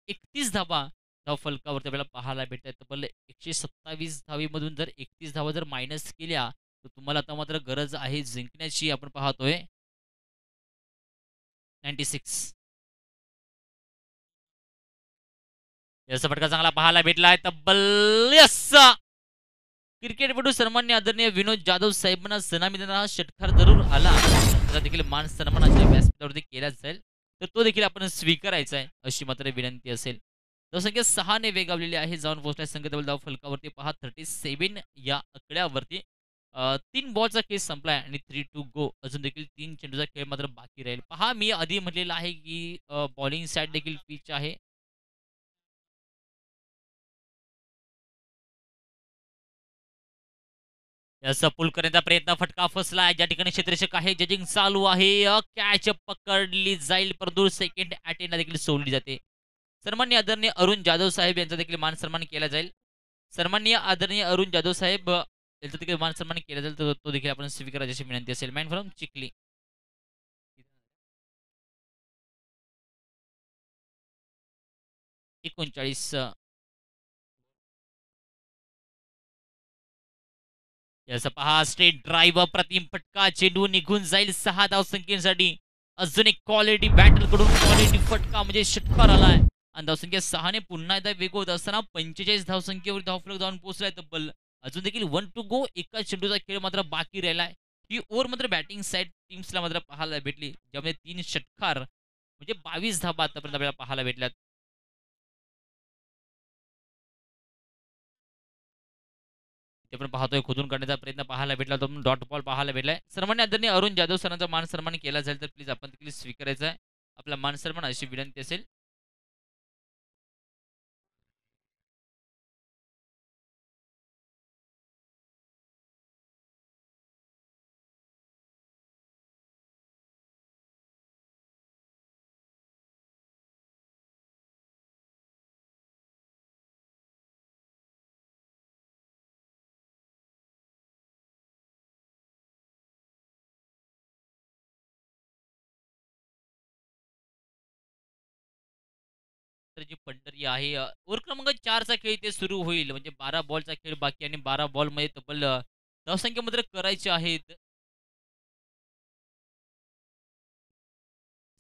31 धावा धाव फलकावरती आपल्याला पाहायला भेटतात. तब्बल 127 धावीमधून जर 31 धावा जर मायनस केल्या तर तुम्हाला आता मात्र गरज आहे जिंकण्याची. आपण पाहतोय 96 याचा फटका चांगला पाहायला भेटलाय. तब्बल यस क्रिकेटपटू सन्मान्य आदरणीय विनोद जाधव साहेबांना सलामी देणारा हा षटकार जरूर आला. त्याचा देखील मान सन्मानाच्या व्यासपीठावरती केला जाईल तर तो देखील आपण स्वीकारायचा आहे अशी मात्र विनंती असेल. धावसंख्या 6 ने वेगावलेली आहे. जाऊन पोहोचलाय संघ तब्बल धाव फलकावरती पहा 37 या आकड्यावरती. 3 बॉलचा केस संपलाय आणि 3 टू गो. अजून देखील 3 चेंडूचा खेळ मात्र बाकी राहील. पहा मी आधी म्हटलेलं आहे की बॉलिंग साईड देखील पिच आहे. याचा पुल करण्याचा प्रयत्न फटका फसलाय. ज्या ठिकाणी क्षेत्ररक्षक आहे जजिंग चालू आहे. कॅच पकडली जाईल परंतु सेकंड अटेंडला देखील सोडली जाते. सन्माननीय आदरणीय अरुण जाधव साहेब यांचा देखील मान सन्मान केला जाईल. सन्माननीय आदरणीय अरुण जाधव साहेब यांचा देखील मान सन्मान केला जाईल तर तो देखील आपण स्वीकारायची विनंती असेल. मॅन फ्रॉम चिखली 39 याचा पहा स्ट्रेट ड्राईव्ह अप्रतिम फटका चेंडू निघून जाईल 6 धाव संख्येसाठी. अजून एक क्वालिटी बॅटल कडून क्वालिटी फटका म्हणजे षटकार आलाय आणि धावसंख्या 6 ने पुन्हा एकदा वेगवत असताना 45 धावसंख्येवर धावफलक जाऊन पोहोचलाय तब्बल. अजून देखील 1 टू गो. एका चेंडूचा खेळ मात्र बाकी राहिलाय. ही ओव्हर मात्र बॅटिंग साईड टीम्सला मात्र पाहायला भेटली ज्यामध्ये 3 षटकार म्हणजे 22 धाबा आतापर्यंत आपल्याला पाहायला भेटल्यात. ते पण पाहतोय खोदून काढण्याचा प्रयत्न पाहायला भेटला तो डॉट बॉल पाहायला भेटलाय. सन्मान्य आदरणीय अरुण जाधव सरांचा मान सन्मान केला जाईल तर प्लीज आपण देखील स्वीकारायचा आहे. आपला मान सन्मान अशी विनंती असेल. जी पंढरी आहे ओव्हर क्रमांक 4चा खेळ इथे सुरू होईल. म्हणजे 12 बॉलचा खेळ बाकी आणि 12 बॉलमध्ये तब्बल धावसंख्या मात्र करायची आहेत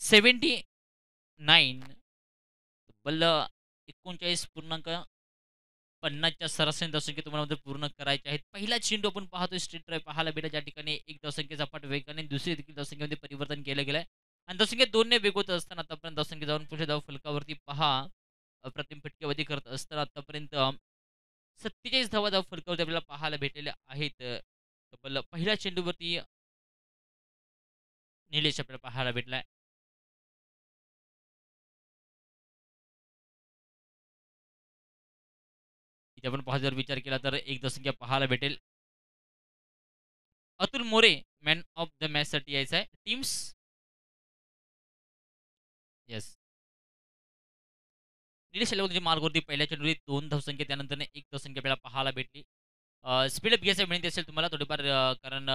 79 तब्बल 39.50च्या सरासरी धावसंख्या तुम्हाला मात्र पूर्ण करायच्या आहेत. पहिला चेंडू आपण पाहतोय स्ट्रेट ड्राइव्ह पाहायला भेटला ज्या ठिकाणी एक धावसंख्येचा झपाट वेगाने दुसरी देखील धावसंख्येमध्ये परिवर्तन केलं गेलंय आणि धावसंख्या 2ने वेगवत असताना आतापर्यंत धावसंख्या जाऊन पुढे धाव फलकावरती पहा अप्रतिम फटकेबाजी करत असताना आतापर्यंत 47 धावा धाव फलकावरती आपल्याला पाहायला भेटलेल्या आहेत. तब्बल पहिल्या चेंडूवरती निलेश आपल्याला पाहायला भेटलाय. इथे आपण पाहा जर विचार केला तर एक धावसंख्या पाहायला भेटेल. Atul More man of the match साठी यायचा आहे. टीम्स येस निलेश शेलवरच्या मार्गवरती पहिल्या चेंडूवरती 2 धावसंख्या त्यानंतर एक धावसंख्या आपल्याला पाहायला भेटली. स्पीड अप घ्यायची विनंती असेल तुम्हाला थोडीफार कारण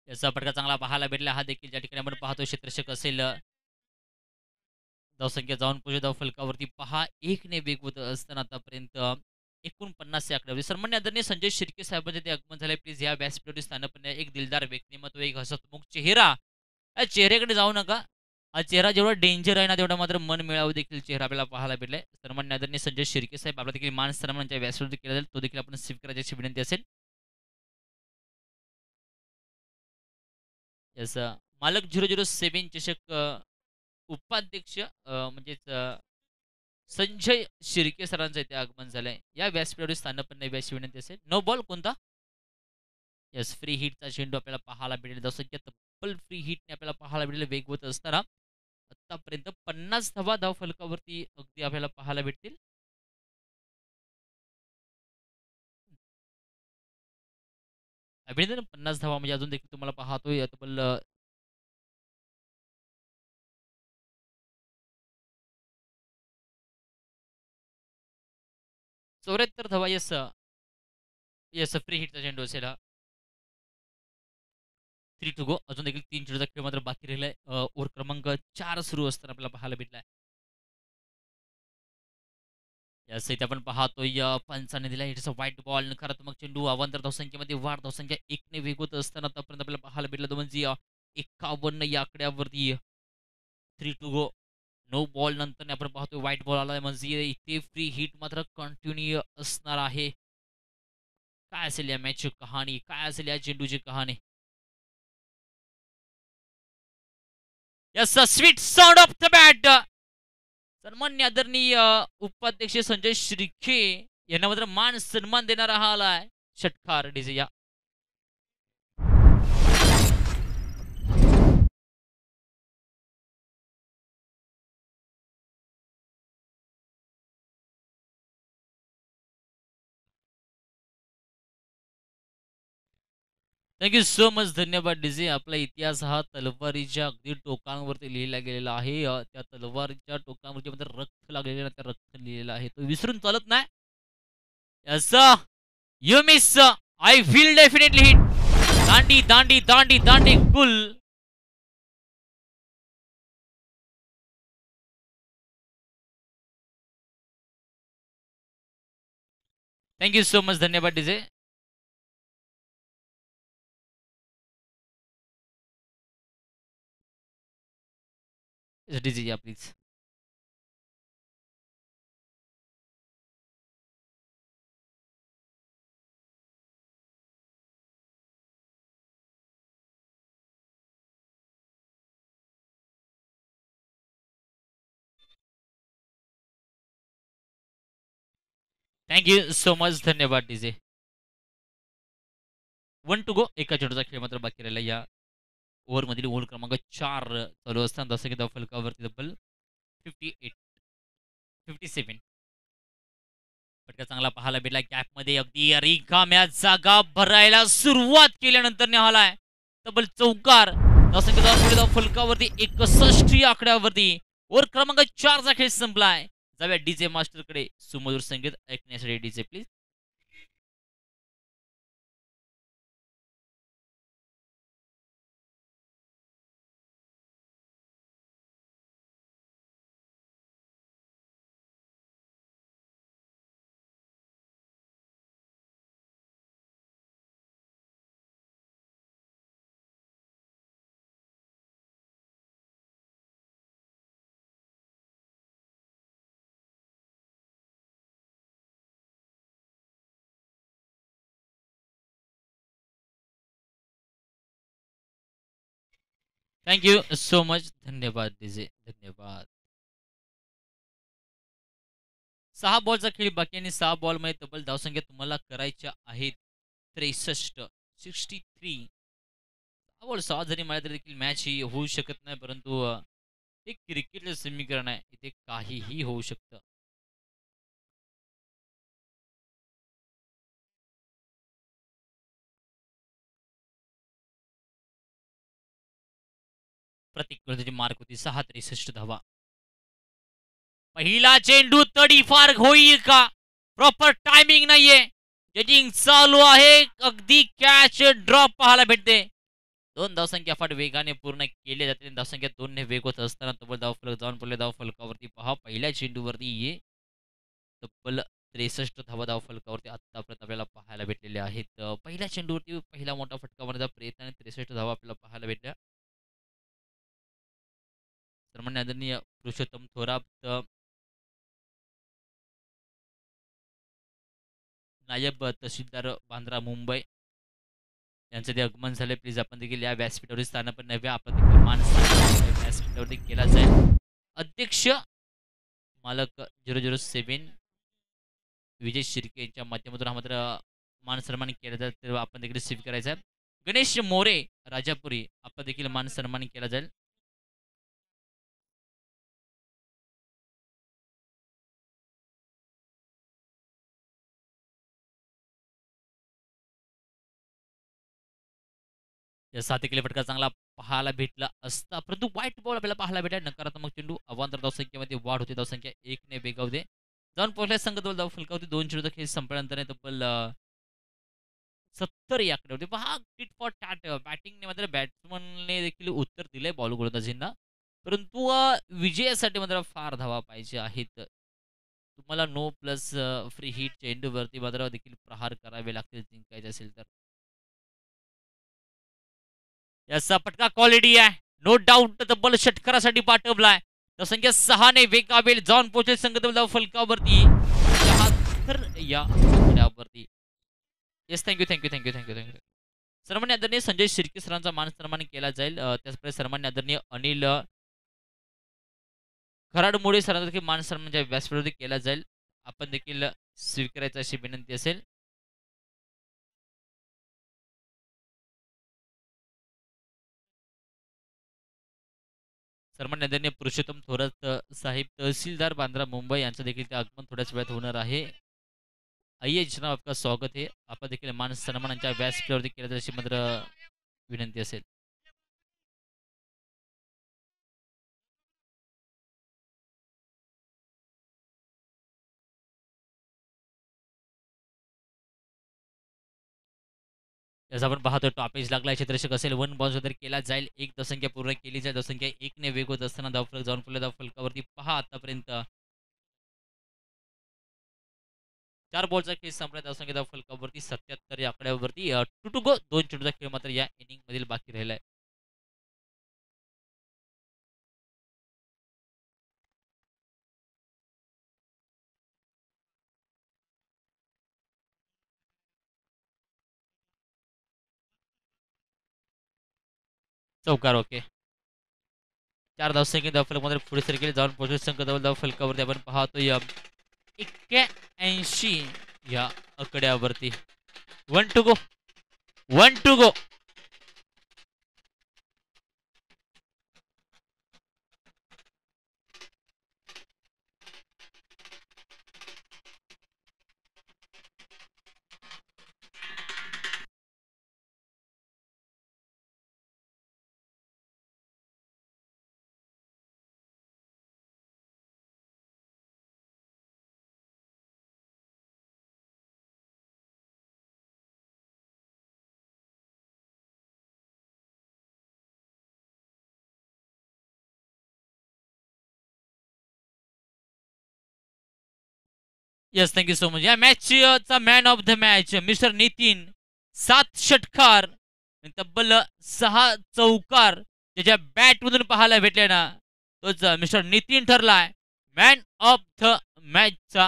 याचा फटका चांगला पाहायला भेटला. हा देखील ज्या ठिकाणी आपण पाहतो क्षेत्ररक्षक असेल धावसंख्या जाऊन पुढे धाव फलकावरती पहा 1ने वेगवत असताना आतापर्यंत 49 या आकड्यावरती सन्मान्य आदरणीय संजय शिर्के साहेबांचे ते आगमन झाले. प्लीज या व्यासपीठावरती स्थानपणे एक दिलदार व्यक्तिमत्व एक हसतमुख चेहरा या चेहऱ्याकडे जाऊ नका. हा चेहरा जेवढा डेंजर आहे ना तेवढा मात्र मन मिळावं देखील चेहरा आपल्याला पाहायला भेटलाय. सन्मान्य आदरणीय संजय शिर्के साहेब आपला देखील मान सन्मानाच्या व्यासपीठावरती केला जाईल तो देखील आपण स्वीकारायची अशी विनंती असेल. यस मालक 007 चषक उपाध्यक्ष म्हणजेच संजय शिर्के सरांचं इथे आगमन झालंय. या व्यासपीठावर स्थानपन्न व्यासी विनंती असेल. नो बॉल कोणता यस फ्री हिटचा चेंडू आपल्याला पाहायला भेटेल. धावसंख्या तब्बल फ्री हिटने आपल्याला पाहायला भेटेल वेगवत असताना आतापर्यंत 50 धावा धाव फलकावरती अगदी आपल्याला पाहायला भेटतील. अभिनंदन 50 धावा म्हणजे अजून देखील तुम्हाला पाहतोय तब्बल 74 धावा यस यस फ्री हिटचा चेंडू असेल हा. 3 टू गो अजून देखील 3 चेंडूचा खेळ मात्र बाकी राहिलाय. ओव्हर क्रमांक 4 सुरू असताना आपल्याला पाहायला भेटलाय. यास इथे आपण पाहतोय पंचाने दिला इट्स अ व्हाईट बॉल नकारात्मक चेंडू अवांतर धावसंख्येमध्ये वाढ धावसंख्या 1ने वेगवत असताना आतापर्यंत आपल्याला पाहायला भेटलं म्हणजे 51 या आकड्यावरती 3 टू गो नो बॉल नंतर आपण पाहतोय व्हाईट बॉल आलाय म्हणजे इथे फ्री हिट मात्र कंटिन्यू असणार आहे. काय असेल या मॅचची कहाणी काय असेल या चेंडूची कहाणी. Yes sweet sound of the bat सन्मान्य आदरणीय उपाध्यक्ष संजय श्रीखे यांना मात्र मान सन्मान देणारा हा आलाय षटकार डीजे या. थँक्यू सो मच धन्यवाद डीजे. आपला इतिहास हा तलवारीच्या अगदी टोकांवरती लिहिला गेलेला आहे. त्या तलवारीच्या टोकांवरती मध्ये रक्त लागलेलं त्या रक्त लिहिलेलं आहे तो विसरून चालत नाही. Yes you miss I feel definitely hit Dandi Dandi Dandi Dandi Gul. Thank you so much धन्यवाद डीजे. डीजे या प्लीज. थँक्यू सो मच धन्यवाद डीजे. 1 टू गो एका चेंडूचा खेळ मात्र बाकी राहिला या ओव्हरमधील ओव्हर क्रमांक 4 चालू असताना जसं की धाव फलकावरती तब्बल 58 57 फटका चांगला पाहायला भेटला गॅपमध्ये अगदी रिकाम्या जागा भरायला सुरुवात केल्यानंतर निघालाय तब्बल चौकार धावसंख्या पुढे धाव फलकावरती 61 आकड्यावरती ओव्हर क्रमांक 4चा खेळ संपलाय. जाऊया डीजे मास्टरकडे सुमधुर संगीत ऐकण्यासाठी. DJ please. Thank you so much. धन्यवाद डीजे. धन्यवाद. 6 बॉलचा खेळ बाकी आणि 6 बॉलमध्ये तब्बल धावसंख्या तुम्हाला करायच्या आहेत 63. 63. 6 बॉल 6 जरी मारले तरी देखील मॅच ही होऊ शकत नाही, परंतु हे क्रिकेटचं समीकरण आहे. इथे काहीही होऊ शकतं. प्रत्येक गोलंदाजी मार्क होती 6 धावा. पहिला चेंडू तडीफार होईल का? प्रॉपर टायमिंग नाहीये. जजिंग चालू आहे. अगदी कॅच ड्रॉप पाहायला भेटते. 2 धावसंख्या फार वेगाने पूर्ण केले जाते. धावसंख्या 2 ने वेग होत असताना तब्बल धावफलक जाऊन पडले. धावफलकावरती पहा पहिल्या चेंडूवरती ये तब्बल 63 धावा धावफलकावरती आतापर्यंत आपल्याला पाहायला भेटलेल्या आहेत. पहिल्या चेंडूवरती पहिला मोठा फटका मारण्याचा प्रयत्न आणि 63 धावा आपल्याला पाहायला भेटल्या. सन्माननीय आदरणीय पुरुषोत्तम थोरात नायब तहसीलदार बांद्रा मुंबई यांचं ते आगमन झाले. प्लीज आपण देखील या व्यासपीठावरील स्थान पण नव्हे आपण देखील मान व्यासपीठावरती केला जाईल. अध्यक्ष मालक 007 विजय शिर्के यांच्या माध्यमातून हा मात्र मान सन्मान केला जाईल, तेव्हा आपण देखील रिसीव्ह करायचा आहे. गणेश मोरे राजापुरी आपण देखील मान सन्मान केला जाईल. या 7 किलो फटका चांगला पाहायला भेटला असता, परंतु व्हाईट बॉल आपल्याला पाहायला भेटला. नकारात्मक चेंडू अवांतर धावसंख्येमध्ये वाढ होते. धावसंख्या 1 ने वेगावते. जाऊन पोहोचल्या संघ धाव फलकावरती 2 चेंडूचा खेळ संपल्यानंतर तब्बल 70 या आकड्यावरती. पहा टिट फॉर टॅट बॅटिंगने मात्र बॅट्समनने देखील उत्तर दिलंय बॉल गोलंदाजींना, परंतु विजयासाठी मात्र फार धावा पाहिजे आहेत. तुम्हाला नो प्लस फ्री हिट चेंडूवरती मात्र देखील प्रहार करावे लागतील जिंकायचे असेल तर. याचा फटका क्वालिटी आहे. नो डाऊट तब्बल षटकारासाठी पाठवलाय. संख्या 6 ने वेगावेल जाऊन पोहोचेल संघ फलकावरती 76 या आकड्यावरती. Yes thank you thank you thank you thank you thank you. सन्मान्य आदरणीय संजय शिर्के सरांचा मान सन्मान केला जाईल. त्याचप्रमाणे सन्मान्य आदरणीय अनिल खराडमोडे सरांचा देखील मान सन्मान व्यासपीठावरती केला जाईल. आपण देखील स्वीकारायची अशी विनंती असेल. सन्मान्य आदरणीय पुरुषोत्तम थोरात साहेब तहसीलदार बांद्रा मुंबई यांचं देखील आगमन थोड्याच वेळात होणार आहे. आइए जनाब आपका स्वागत है. आपण देखील मान सन्मानांच्या व्यासपीठावरती केला जाईल अशी मात्र विनंती असेल. जसं आपण पाहतो टॉपेज लागला क्षेत्ररक्षक असेल. 1 बाउन्स वगैरे केला जाईल. एक धावसंख्या पूर्ण केली जाईल. धावसंख्या 1 ने वेग होत असताना धावफलक जाऊन पडले. धावफलकावरती पहा आतापर्यंत 4 बॉलचा खेळ संपला. धावसंख्या धावफलकावरती 77 या आकड्यावरती 2 टू गो. 2 चेंडूचा खेळ मात्र या इनिंग मधील बाकी राहिलाय. चौकार ओके. 4 धावसंख्या धावफलकामध्ये पुढे सरकेल जाऊन पोहोचले संघ धावफलकावरती आपण पाहतोय 81 या आकड्यावरती. 1 to go. 1 to go. Yes, thank you so much. या मॅचचा man of the match mister Nitin. 7 षटकार आणि तब्बल 6 चौकार त्याच्या बॅटमधून पाहायला भेटले ना, तोच मिस्टर नितीन ठरलाय मॅन ऑफ द मॅचचा